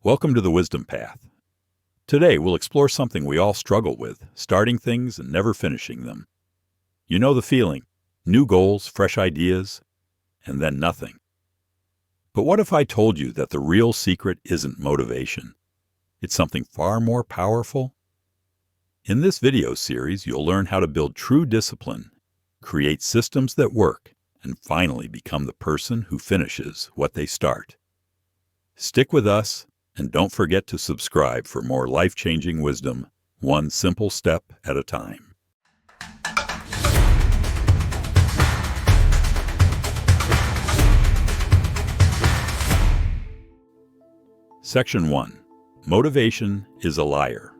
Welcome to the Wisdom Path. Today we'll explore something we all struggle with, starting things and never finishing them. You know the feeling, new goals, fresh ideas, and then nothing. But what if I told you that the real secret isn't motivation? It's something far more powerful? In this video series, you'll learn how to build true discipline, create systems that work, and finally become the person who finishes what they start. Stick with us, and don't forget to subscribe for more life-changing wisdom, one simple step at a time. Section 1. Motivation is a liar.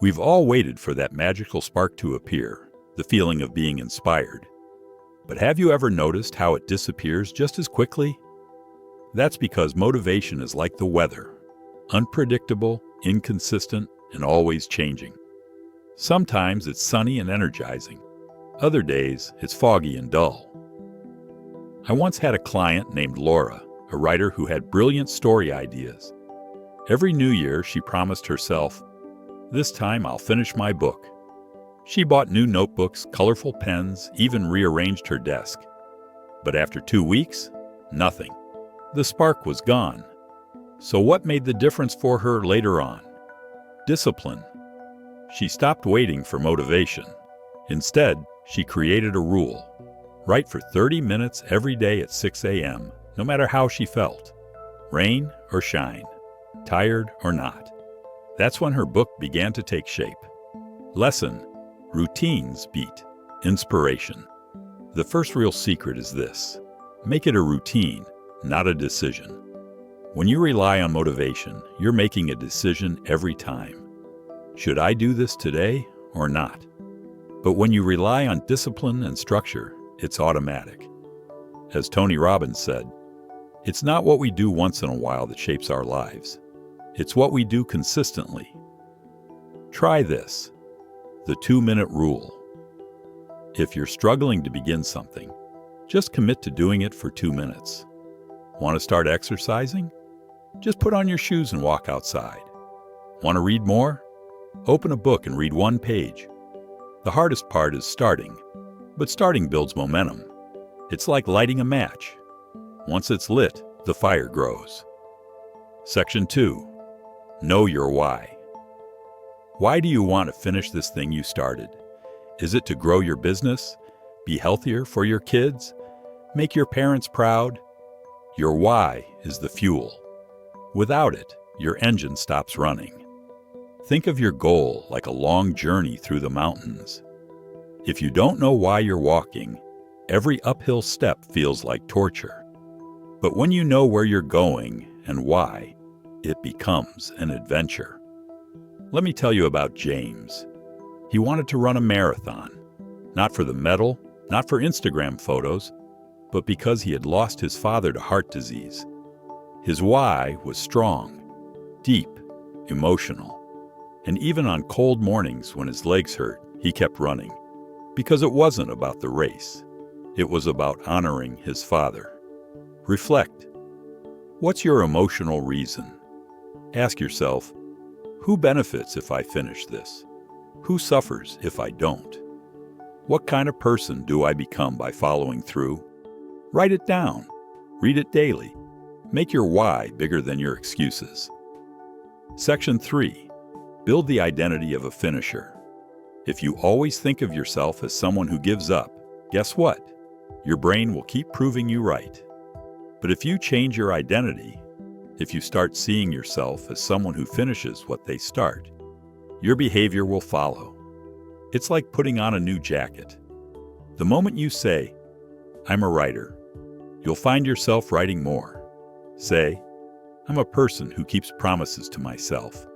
We've all waited for that magical spark to appear, the feeling of being inspired. But have you ever noticed how it disappears just as quickly? That's because motivation is like the weather, unpredictable, inconsistent, and always changing. Sometimes it's sunny and energizing. Other days, it's foggy and dull. I once had a client named Laura, a writer who had brilliant story ideas. Every New Year, she promised herself, "This time I'll finish my book." She bought new notebooks, colorful pens, even rearranged her desk. But after 2 weeks, nothing. The spark was gone. So what made the difference for her later on? Discipline. She stopped waiting for motivation. Instead, she created a rule. Write for 30 minutes every day at 6 a.m., no matter how she felt. Rain or shine, tired or not. That's when her book began to take shape. Lesson: routines beat inspiration. The first real secret is this: make it a routine, not a decision. When you rely on motivation, you're making a decision every time. Should I do this today or not? But when you rely on discipline and structure, it's automatic. As Tony Robbins said, it's not what we do once in a while that shapes our lives. It's what we do consistently. Try this: the 2-minute rule. If you're struggling to begin something, just commit to doing it for 2 minutes. Want to start exercising? Just put on your shoes and walk outside. Want to read more? Open a book and read 1 page. The hardest part is starting, but starting builds momentum. It's like lighting a match. Once it's lit, the fire grows. Section 2. Know your why. Why do you want to finish this thing you started? Is it to grow your business? Be healthier for your kids? Make your parents proud? Your why is the fuel. Without it, your engine stops running. Think of your goal like a long journey through the mountains. If you don't know why you're walking, every uphill step feels like torture. But when you know where you're going and why, it becomes an adventure. Let me tell you about James. He wanted to run a marathon, not for the medal, not for Instagram photos, but because he had lost his father to heart disease. His why was strong, deep, emotional. And even on cold mornings when his legs hurt, he kept running. Because it wasn't about the race. It was about honoring his father. Reflect. What's your emotional reason? Ask yourself, who benefits if I finish this? Who suffers if I don't? What kind of person do I become by following through? Write it down. Read it daily. Make your why bigger than your excuses. Section 3. Build the identity of a finisher. If you always think of yourself as someone who gives up, guess what? Your brain will keep proving you right. But if you change your identity, if you start seeing yourself as someone who finishes what they start, your behavior will follow. It's like putting on a new jacket. The moment you say, "I'm a writer," you'll find yourself writing more. Say, "I'm a person who keeps promises to myself,"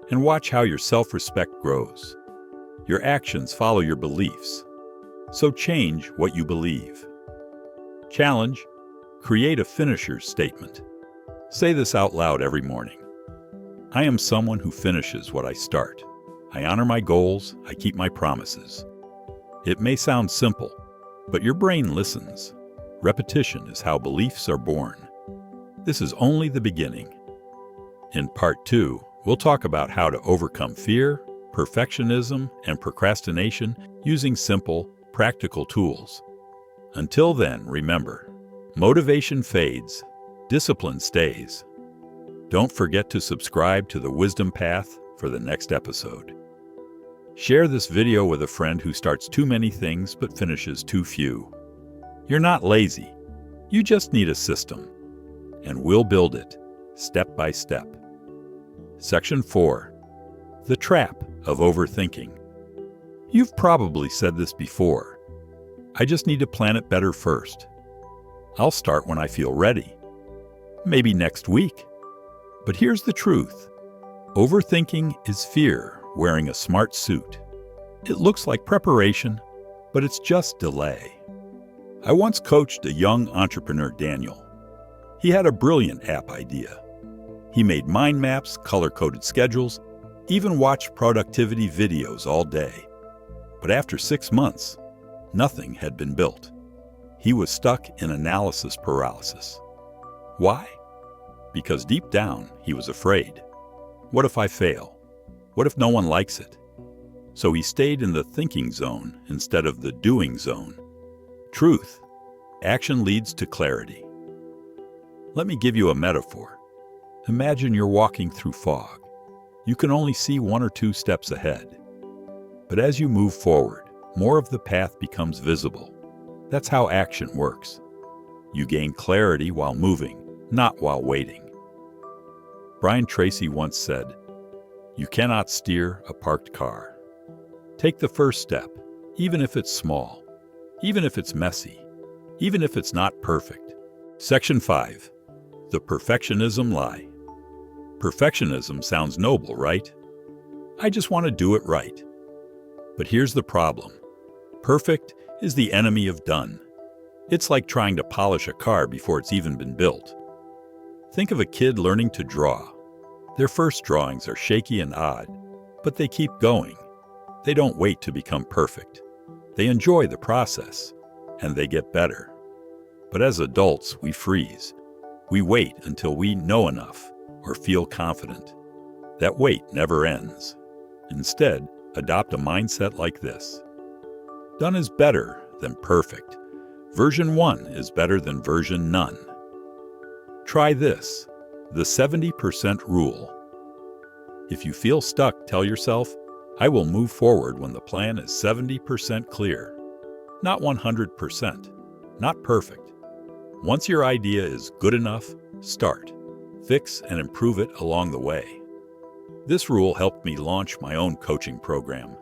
and watch how your self-respect grows. Your actions follow your beliefs. So change what you believe. Challenge: create a finisher's statement. Say this out loud every morning. I am someone who finishes what I start. I honor my goals, I keep my promises. It may sound simple, but your brain listens. Repetition is how beliefs are born. This is only the beginning. In Part 2, we'll talk about how to overcome fear, perfectionism, and procrastination using simple, practical tools. Until then, remember, motivation fades, discipline stays. Don't forget to subscribe to The Wisdom Path for the next episode. Share this video with a friend who starts too many things but finishes too few. You're not lazy. You just need a system. And we'll build it, step by step. Section 4. The Trap of Overthinking. You've probably said this before. I just need to plan it better first. I'll start when I feel ready. Maybe next week. But here's the truth. Overthinking is fear wearing a smart suit. It looks like preparation, but it's just delay. I once coached a young entrepreneur, Daniel. He had a brilliant app idea. He made mind maps, color-coded schedules, even watched productivity videos all day. But after 6 months, nothing had been built. He was stuck in analysis paralysis. Why? Because deep down, he was afraid. What if I fail? What if no one likes it? So he stayed in the thinking zone instead of the doing zone. Truth. Action leads to clarity. Let me give you a metaphor. Imagine you're walking through fog. You can only see 1 or 2 steps ahead. But as you move forward, more of the path becomes visible. That's how action works. You gain clarity while moving, not while waiting. Brian Tracy once said, "You cannot steer a parked car." Take the first step, even if it's small, even if it's messy, even if it's not perfect. Section 5. The Perfectionism Lie. Perfectionism sounds noble, right? I just want to do it right. But here's the problem. Perfect is the enemy of done. It's like trying to polish a car before it's even been built. Think of a kid learning to draw. Their first drawings are shaky and odd, but they keep going. They don't wait to become perfect. They enjoy the process, and they get better. But as adults, we freeze. We wait until we know enough or feel confident. That wait never ends. Instead, adopt a mindset like this. Done is better than perfect. Version 1 is better than version none. Try this, the 70% rule. If you feel stuck, tell yourself, I will move forward when the plan is 70% clear. Not 100%, not perfect. Once your idea is good enough, start. Fix and improve it along the way. This rule helped me launch my own coaching program.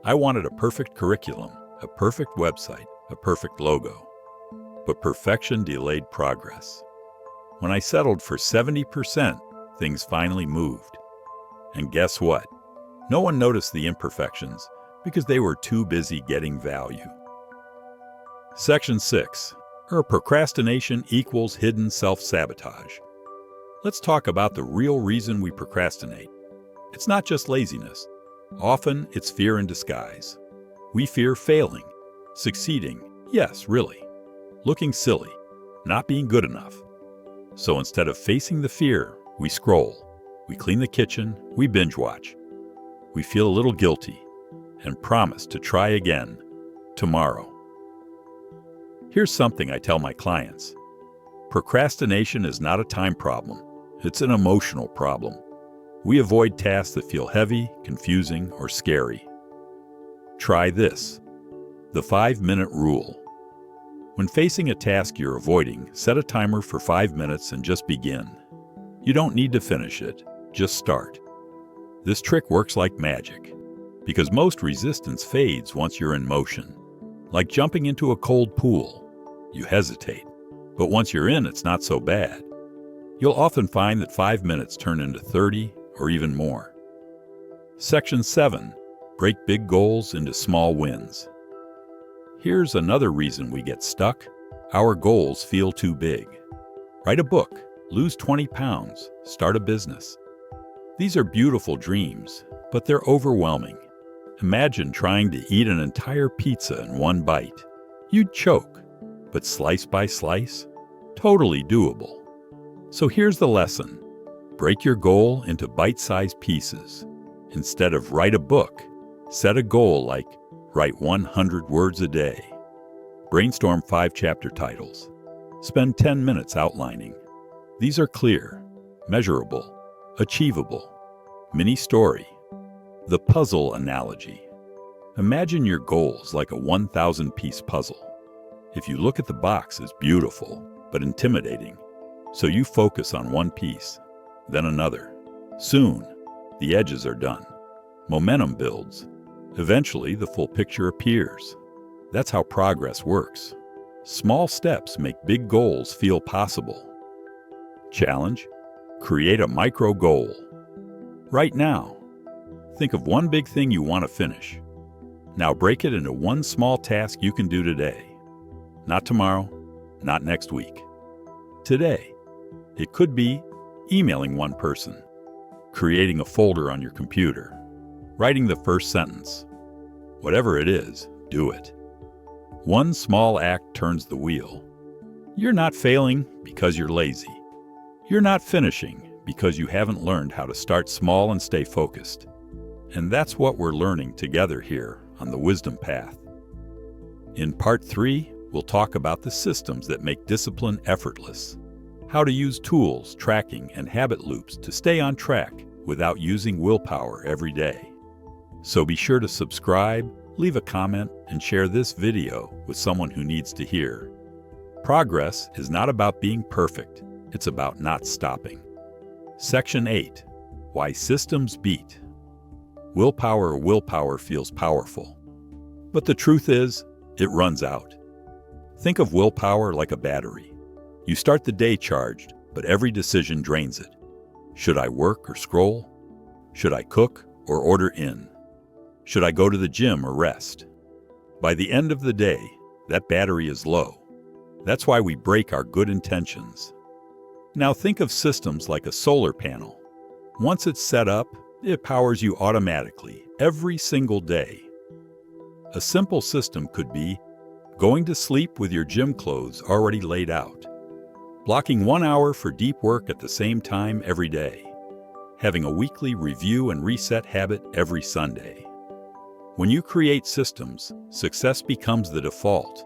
I wanted a perfect curriculum, a perfect website, a perfect logo. But perfection delayed progress. When I settled for 70%, things finally moved. And guess what? No one noticed the imperfections because they were too busy getting value. Section 6. Procrastination equals hidden self-sabotage. Let's talk about the real reason we procrastinate. It's not just laziness. Often, it's fear in disguise. We fear failing, succeeding, yes, really, looking silly, not being good enough. So instead of facing the fear, we scroll, we clean the kitchen, we binge watch. We feel a little guilty and promise to try again tomorrow. Here's something I tell my clients. Procrastination is not a time problem. It's an emotional problem. We avoid tasks that feel heavy, confusing, or scary. Try this. The 5-minute rule. When facing a task you're avoiding, set a timer for 5 minutes and just begin. You don't need to finish it, just start. This trick works like magic, because most resistance fades once you're in motion. Like jumping into a cold pool. You hesitate, but once you're in, it's not so bad. You'll often find that 5 minutes turn into 30 or even more. Section 7. Break big goals into small wins. Here's another reason we get stuck. Our goals feel too big. Write a book, lose 20 pounds, start a business. These are beautiful dreams, but they're overwhelming. Imagine trying to eat an entire pizza in one bite. You'd choke, but slice by slice, totally doable. So here's the lesson. Break your goal into bite-sized pieces. Instead of write a book, set a goal like write 100 words a day. Brainstorm 5 chapter titles. Spend 10 minutes outlining. These are clear, measurable, achievable. Mini story. The puzzle analogy. Imagine your goals like a 1,000-piece puzzle. If you look at the box as beautiful, but intimidating, so you focus on one piece, then another. Soon, the edges are done. Momentum builds. Eventually, the full picture appears. That's how progress works. Small steps make big goals feel possible. Challenge: create a micro goal. Right now, think of one big thing you want to finish. Now break it into one small task you can do today. Not tomorrow, not next week. Today. It could be emailing one person, creating a folder on your computer, writing the first sentence. Whatever it is, do it. One small act turns the wheel. You're not failing because you're lazy. You're not finishing because you haven't learned how to start small and stay focused. And that's what we're learning together here on the Wisdom Path. In Part 3, we'll talk about the systems that make discipline effortless, how to use tools, tracking, and habit loops to stay on track without using willpower every day. So be sure to subscribe, leave a comment, and share this video with someone who needs to hear. Progress is not about being perfect, it's about not stopping. Section 8. Why Systems Beat. Willpower feels powerful. But the truth is, it runs out. Think of willpower like a battery. You start the day charged, but every decision drains it. Should I work or scroll? Should I cook or order in? Should I go to the gym or rest? By the end of the day, that battery is low. That's why we break our good intentions. Now think of systems like a solar panel. Once it's set up, it powers you automatically every single day. A simple system could be going to sleep with your gym clothes already laid out, blocking 1 hour for deep work at the same time every day, having a weekly review and reset habit every Sunday. When you create systems, success becomes the default.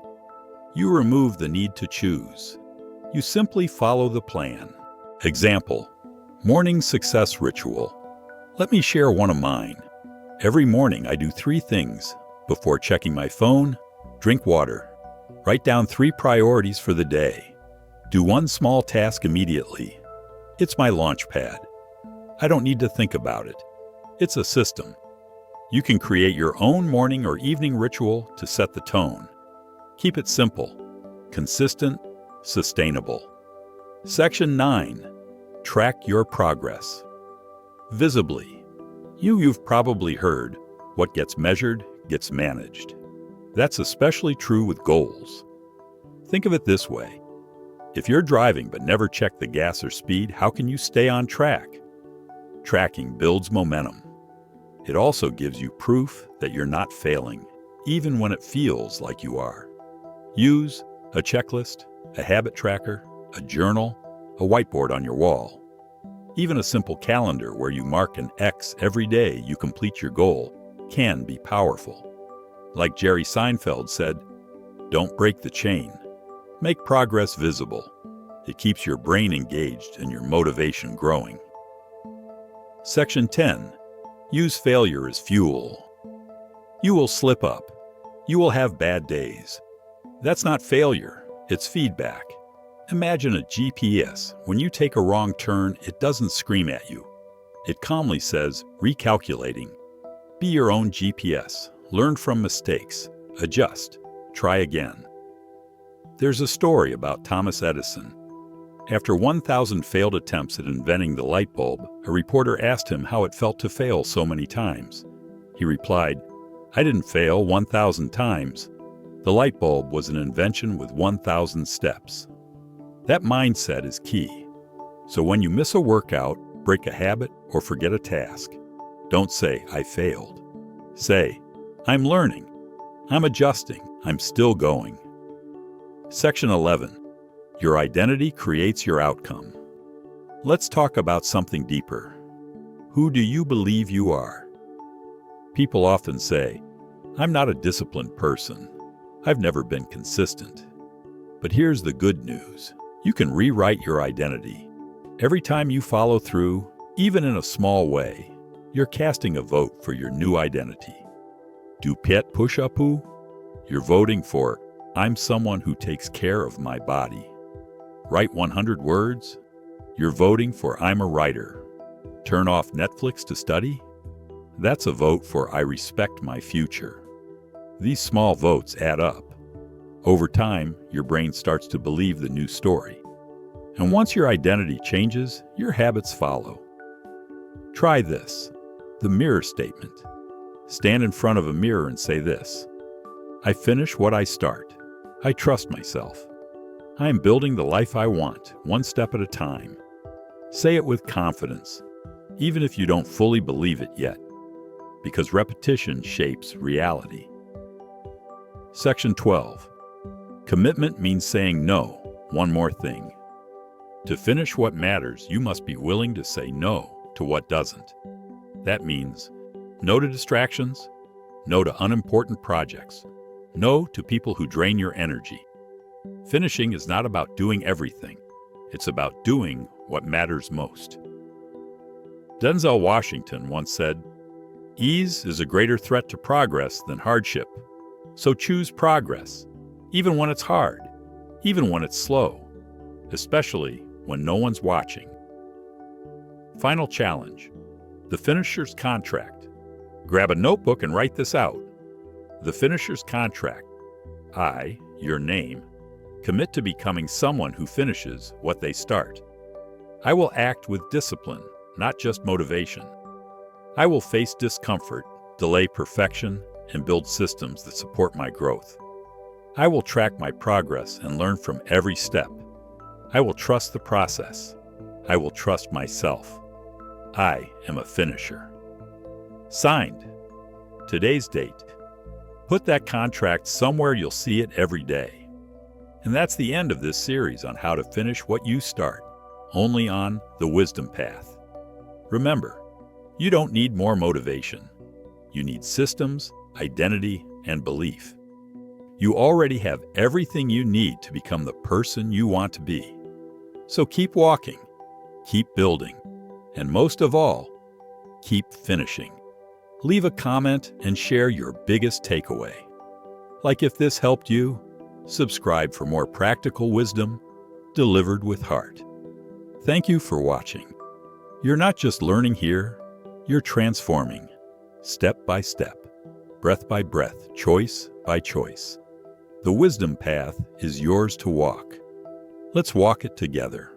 You remove the need to choose. You simply follow the plan. Example: morning success ritual. Let me share one of mine. Every morning I do 3 things before checking my phone: drink water, write down 3 priorities for the day, do 1 small task immediately. It's my launch pad. I don't need to think about it. It's a system. You can create your own morning or evening ritual to set the tone. Keep it simple, consistent, sustainable. Section 9. Track your progress. Visibly. You've probably heard, what gets measured gets managed. That's especially true with goals. Think of it this way. If you're driving but never check the gas or speed, how can you stay on track? Tracking builds momentum. It also gives you proof that you're not failing, even when it feels like you are. Use a checklist, a habit tracker, a journal, a whiteboard on your wall. Even a simple calendar where you mark an X every day you complete your goal can be powerful. Like Jerry Seinfeld said, don't break the chain. Make progress visible. It keeps your brain engaged and your motivation growing. Section 10. Use failure as fuel. You will slip up. You will have bad days. That's not failure, it's feedback. Imagine a GPS. When you take a wrong turn, it doesn't scream at you. It calmly says, recalculating. Be your own GPS. Learn from mistakes. Adjust. Try again. There's a story about Thomas Edison. After 1,000 failed attempts at inventing the light bulb, a reporter asked him how it felt to fail so many times. He replied, I didn't fail 1,000 times. The light bulb was an invention with 1,000 steps. That mindset is key. So when you miss a workout, break a habit, or forget a task, don't say, I failed. Say, I'm learning. I'm adjusting. I'm still going. Section 11. Your identity creates your outcome. Let's talk about something deeper. Who do you believe you are? People often say, "I'm not a disciplined person. I've never been consistent." But here's the good news. You can rewrite your identity. Every time you follow through, even in a small way, you're casting a vote for your new identity. Do pet push-upu? You're voting for, "I'm someone who takes care of my body." Write 100 words? You're voting for, "I'm a writer." Turn off Netflix to study? That's a vote for, "I respect my future." These small votes add up. Over time, your brain starts to believe the new story. And once your identity changes, your habits follow. Try this, the mirror statement. Stand in front of a mirror and say this: "I finish what I start. I trust myself. I am building the life I want, one step at a time." Say it with confidence, even if you don't fully believe it yet, because repetition shapes reality. Section 12. Commitment means saying no, one more thing. To finish what matters, you must be willing to say no to what doesn't. That means no to distractions, no to unimportant projects, no to people who drain your energy. Finishing is not about doing everything. It's about doing what matters most. Denzel Washington once said, "Ease is a greater threat to progress than hardship. So choose progress, even when it's hard, even when it's slow, especially when no one's watching." Final challenge: the finisher's contract. Grab a notebook and write this out. The finisher's contract. I, your name, commit to becoming someone who finishes what they start. I will act with discipline, not just motivation. I will face discomfort, delay perfection, and build systems that support my growth. I will track my progress and learn from every step. I will trust the process. I will trust myself. I am a finisher. Signed. Today's date. Put that contract somewhere you'll see it every day. And that's the end of this series on how to finish what you start, only on The Wisdom Path. Remember, you don't need more motivation. You need systems, identity, and belief. You already have everything you need to become the person you want to be. So keep walking, keep building, and most of all, keep finishing. Leave a comment and share your biggest takeaway. Like if this helped you, subscribe for more practical wisdom delivered with heart. Thank you for watching. You're not just learning here, you're transforming, step by step, breath by breath, choice by choice. The Wisdom Path is yours to walk. Let's walk it together.